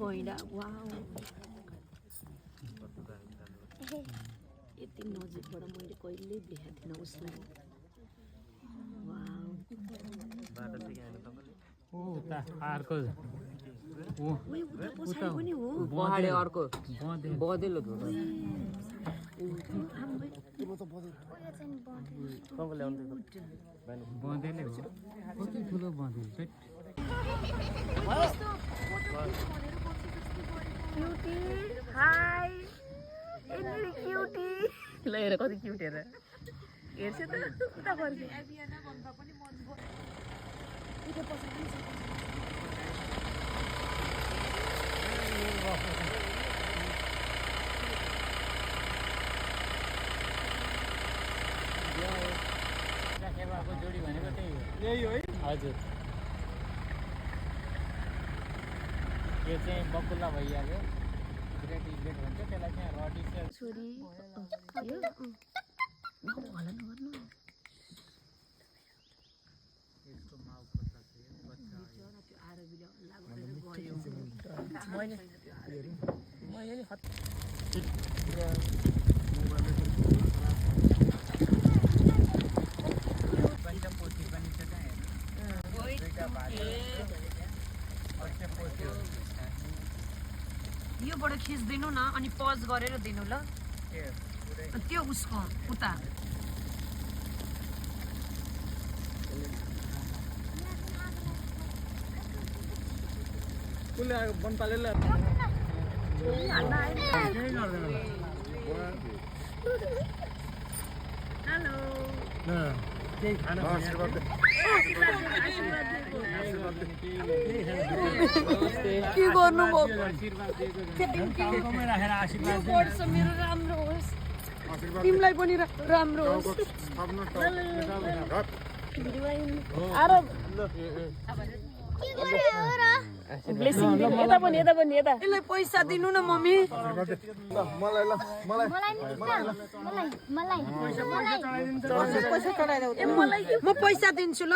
गैंडा वाउ यति नजिकबाट मैले कहिल्यै देखेको थिइनँ उसलाई वाउ ओ उता अर्को ओइ उता पछाडि पनि हो पहाडे अर्को बदेलो बँदेले हो कति ठुलो बँदेल क्युटी हाई यति क्युटी ल हेर कति क्युट हेर हेर्छ त उता फर्के जोडी भनेको त्यही हो यही हो है हजुर यो चाहिँ बकुल्ला भइहाल्यो ग्रेट इग्रेट भन्छ त्यसलाई चाहिँ रडी चाहिँ छोरी यो होला नगर्नु यसको माउ खोज्दा चाहिँ बच्चा त्यो आरबीले लागेर गयो मैले नि पोथी पनि छ त्यहाँ योबाट खिच्दिनु न अनि पज गरेर दिनु ल त्यो उसको उता कुले बनपालेले हेलो केही खाना के गर्नु भयो राखेर आशीर्वाद वर्ष मेरो राम्रो होस् तिमीलाई पनि राम्रो होस् ब्लेसिङ यता पनि यता यसलाई पैसा दिनु न मम्मी मलाई म पैसा दिन्छु ल